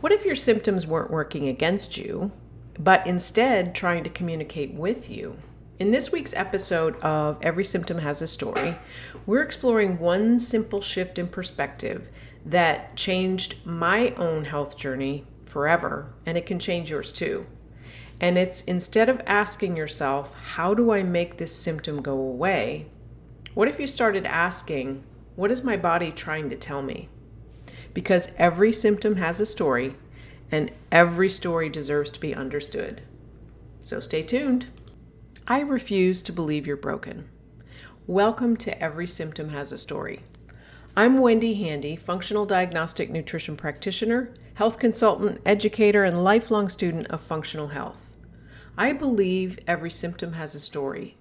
What if your symptoms weren't working against you, but instead trying to communicate with you? In this week's episode of Every Symptom Has a Story, we're exploring one simple shift in perspective that changed my own health journey forever, and it can change yours too. And it's instead of asking yourself, how do I make this symptom go away? What if you started asking, what is my body trying to tell me? Because every symptom has a story, and every story deserves to be understood. So stay tuned. I refuse to believe you're broken. Welcome to Every Symptom Has a Story. I'm Wendy Handy, functional diagnostic nutrition practitioner, health consultant, educator, and lifelong student of functional health. I believe every symptom has a story.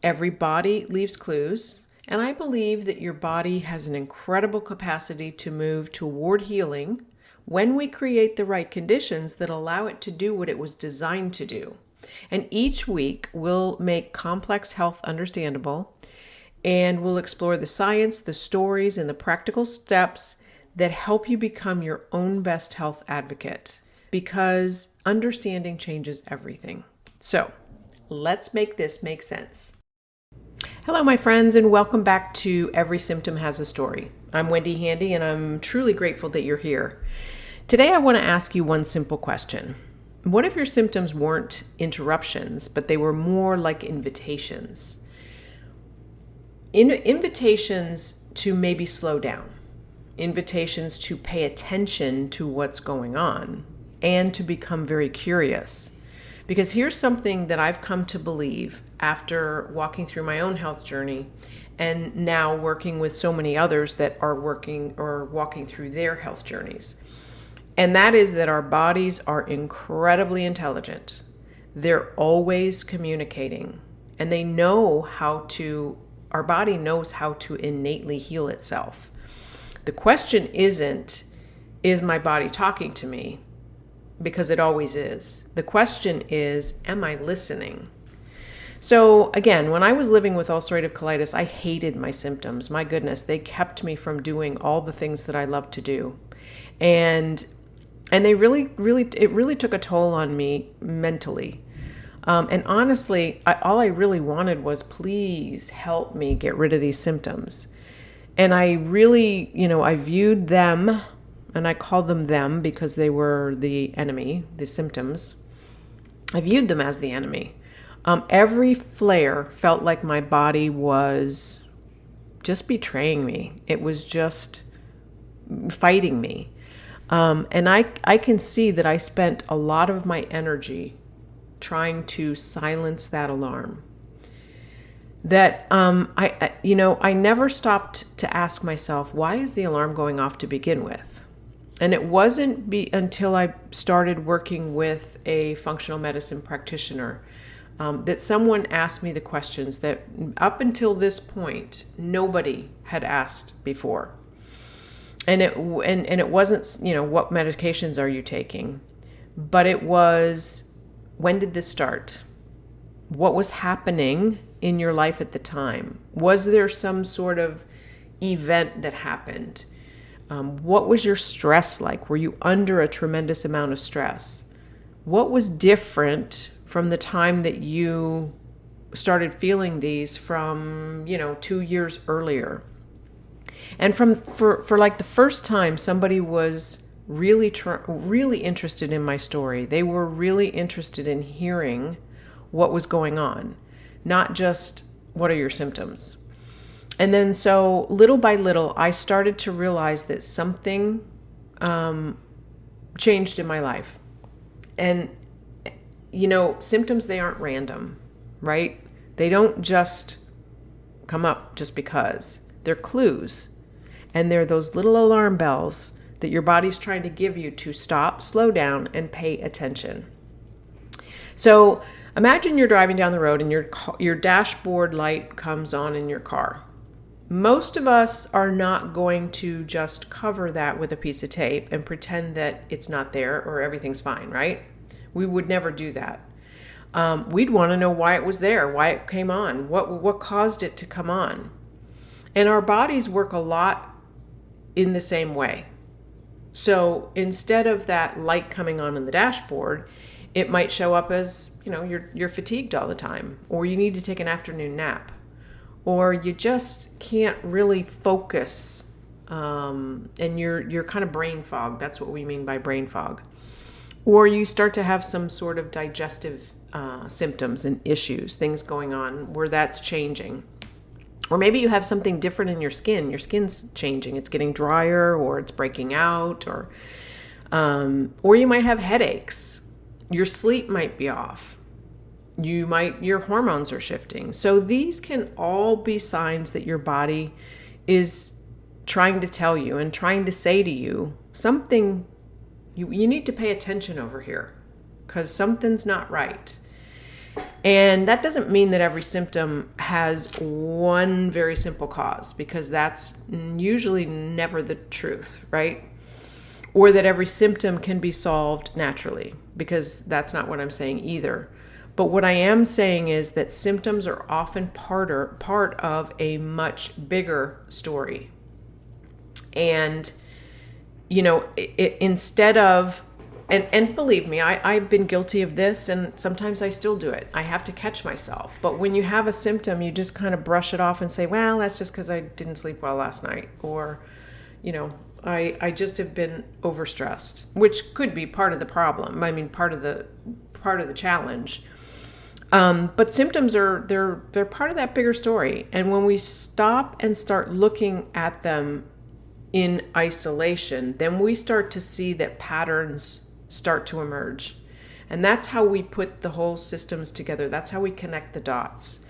Every body leaves clues. And I believe that your body has an incredible capacity to move toward healing when we create the right conditions that allow it to do what it was designed to do. And each week we'll make complex health understandable, and we'll explore the science, the stories, and the practical steps that help you become your own best health advocate, because understanding changes everything. So let's make this make sense. Hello, my friends, and welcome back to Every Symptom Has a Story. I'm Wendy Handy, and I'm truly grateful that you're here. Today, I want to ask you one simple question. What if your symptoms weren't interruptions, but they were more like invitations? Invitations to maybe slow down, invitations to pay attention to what's going on, and to become very curious. Because here's something that I've come to believe after walking through my own health journey and now working with so many others that are working or walking through their health journeys. And that is that our bodies are incredibly intelligent. They're always communicating, and they know our body knows how to innately heal itself. The question isn't, is my body talking to me? Because it always is. The question is, am I listening? So again, when I was living with ulcerative colitis, I hated my symptoms. My goodness, they kept me from doing all the things that I love to do. And they it really took a toll on me mentally. And honestly, all I really wanted was, please help me get rid of these symptoms. And I really, I viewed them, and I called them because they were the enemy, the symptoms. I viewed them as the enemy. Every flare felt like my body was just betraying me. It was just fighting me. And I can see that I spent a lot of my energy trying to silence that alarm. That I never stopped to ask myself, why is the alarm going off to begin with? And it wasn't until I started working with a functional medicine practitioner that someone asked me the questions that up until this point, nobody had asked before. And it wasn't, what medications are you taking? But it was, when did this start? What was happening in your life at the time? Was there some sort of event that happened? What was your stress like? Were you under a tremendous amount of stress? What was different from the time that you started feeling these from, 2 years earlier? And for like the first time, somebody was really interested in my story. They were really interested in hearing what was going on, not just what are your symptoms. And then so little by little, I started to realize that something changed in my life. And, symptoms, they aren't random, right? They don't just come up just because. They're clues. And they're those little alarm bells that your body's trying to give you to stop, slow down, and pay attention. So imagine you're driving down the road and your dashboard light comes on in your car. Most of us are not going to just cover that with a piece of tape and pretend that it's not there or everything's fine, right? We would never do that. We'd want to know why it was there, why it came on, what caused it to come on. And our bodies work a lot in the same way. So instead of that light coming on in the dashboard, it might show up as, you're fatigued all the time, or you need to take an afternoon nap, or you just can't really focus, and you're kind of brain fog. That's what we mean by brain fog. Or you start to have some sort of digestive symptoms and issues, things going on where that's changing. Or maybe you have something different in your skin. Your skin's changing. It's getting drier, or it's breaking out, or you might have headaches. Your sleep might be off. Your hormones are shifting. So these can all be signs that your body is trying to tell you and trying to say to you something. You need to pay attention over here, because something's not right. And that doesn't mean that every symptom has one very simple cause, because that's usually never the truth, right? Or that every symptom can be solved naturally, because that's not what I'm saying either. But what I am saying is that symptoms are often part of a much bigger story. And, instead of, and believe me, I've been guilty of this, and sometimes I still do it. I have to catch myself. But when you have a symptom, you just kind of brush it off and say, well, that's just because I didn't sleep well last night. Or, I just have been overstressed, which could be part of the problem. I mean, part of the challenge. But symptoms they're part of that bigger story. And when we stop and start looking at them in isolation, then we start to see that patterns start to emerge. And that's how we put the whole systems together. That's how we connect the dots.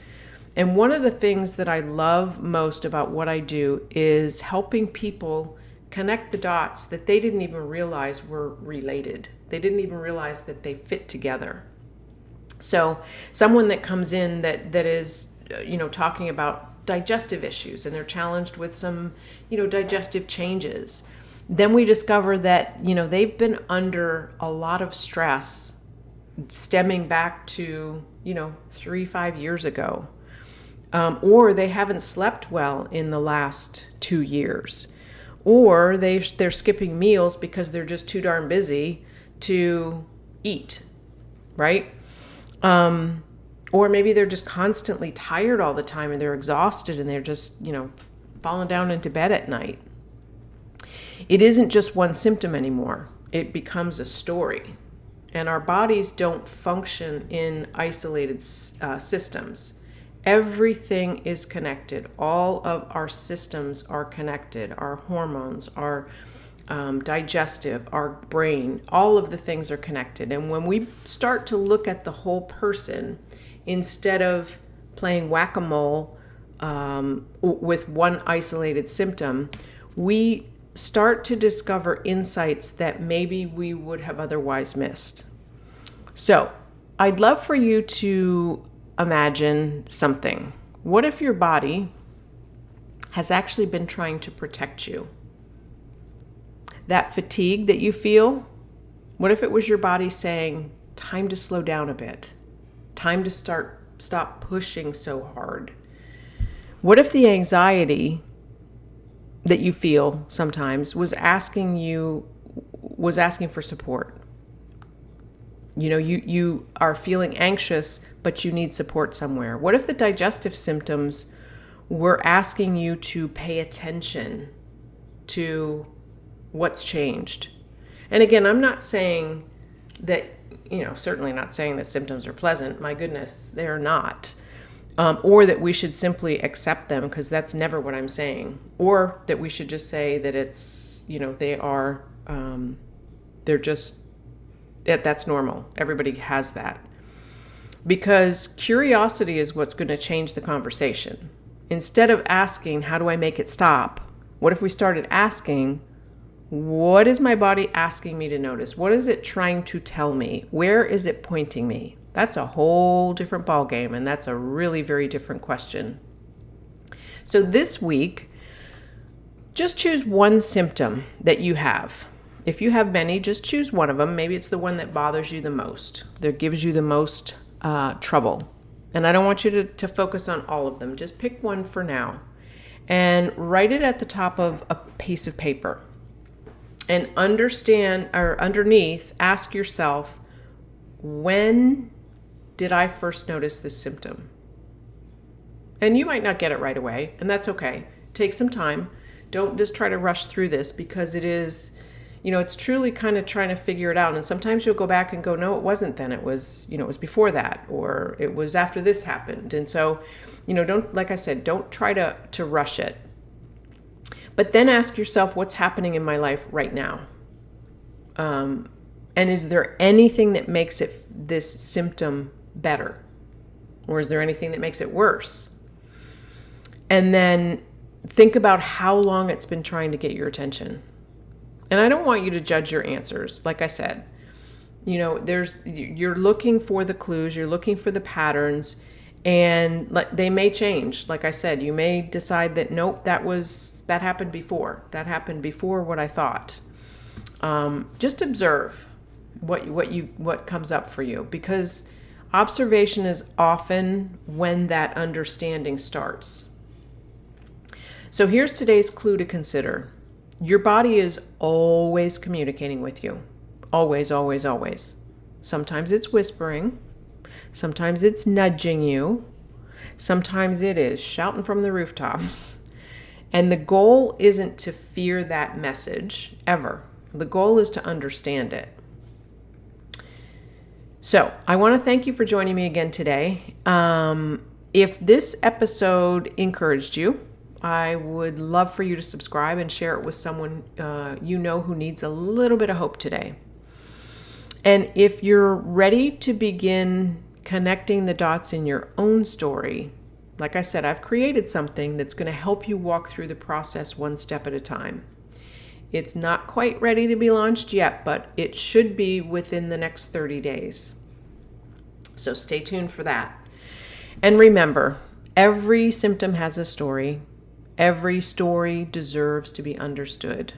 And one of the things that I love most about what I do is helping people connect the dots that they didn't even realize were related. They didn't even realize that they fit together. So someone that comes in that is, talking about digestive issues, and they're challenged with some, digestive changes. Then we discover that, they've been under a lot of stress stemming back to, 3-5 years ago. Or they haven't slept well in the last 2 years. Or they're skipping meals because they're just too darn busy to eat, right? Or maybe they're just constantly tired all the time, and they're exhausted, and they're just, falling down into bed at night. It isn't just one symptom anymore. It becomes a story. And our bodies don't function in isolated systems. Everything is connected. All of our systems are connected. Our hormones, our digestive, our brain, all of the things are connected. And when we start to look at the whole person, instead of playing whack-a-mole with one isolated symptom, we start to discover insights that maybe we would have otherwise missed. So I'd love for you to imagine something. What if your body has actually been trying to protect you? That fatigue that you feel, what if it was your body saying, time to slow down a bit? Time to stop pushing so hard? What if the anxiety that you feel sometimes was asking for support? You are feeling anxious, but you need support somewhere. What if the digestive symptoms were asking you to pay attention to what's changed? And again, I'm not saying that, certainly not saying that symptoms are pleasant. My goodness, they're not. Or that we should simply accept them, because that's never what I'm saying. Or that we should just say that it's, they're just, that's normal. Everybody has that. Because curiosity is what's going to change the conversation. Instead of asking, how do I make it stop? What if we started asking, what is my body asking me to notice? What is it trying to tell me? Where is it pointing me? That's a whole different ballgame, and that's a really very different question. So this week, just choose one symptom that you have. If you have many, just choose one of them. Maybe it's the one that bothers you the most, that gives you the most trouble. And I don't want you to focus on all of them. Just pick one for now and write it at the top of a piece of paper. And understand, or underneath, ask yourself, when did I first notice this symptom? And you might not get it right away, and that's okay. Take some time. Don't just try to rush through this, because it is, it's truly kind of trying to figure it out. And sometimes you'll go back and go, no, it wasn't then. It was, it was before that, or it was after this happened. And so, don't, like I said, don't try to rush it. But then ask yourself, what's happening in my life right now? And is there anything that makes this symptom better? Or is there anything that makes it worse? And then think about how long it's been trying to get your attention. And I don't want you to judge your answers. Like I said, you're looking for the clues, you're looking for the patterns, and they may change. Like I said, you may decide that, nope, that happened before. That happened before what I thought. Just observe what comes up for you, because observation is often when that understanding starts. So here's today's clue to consider. Your body is always communicating with you. Always, always, always. Sometimes it's whispering. Sometimes it's nudging you. Sometimes it is shouting from the rooftops. And the goal isn't to fear that message, ever. The goal is to understand it. So I want to thank you for joining me again today. If this episode encouraged you, I would love for you to subscribe and share it with someone who needs a little bit of hope today. And if you're ready to begin connecting the dots in your own story, like I said, I've created something that's going to help you walk through the process one step at a time. It's not quite ready to be launched yet, but it should be within the next 30 days. So stay tuned for that. And remember, every symptom has a story. Every story deserves to be understood.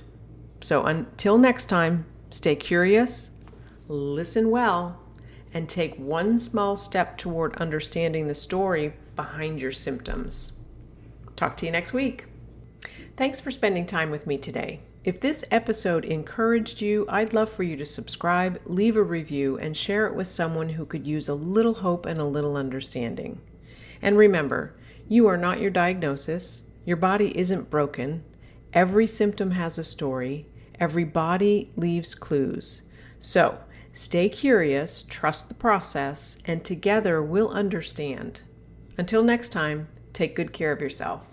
So until next time, stay curious, listen well, and take one small step toward understanding the story behind your symptoms. Talk to you next week. Thanks for spending time with me today. If this episode encouraged you, I'd love for you to subscribe, leave a review, and share it with someone who could use a little hope and a little understanding. And remember, you are not your diagnosis. Your body isn't broken. Every symptom has a story. Every body leaves clues. So stay curious, trust the process, and together we'll understand. Until next time, take good care of yourself.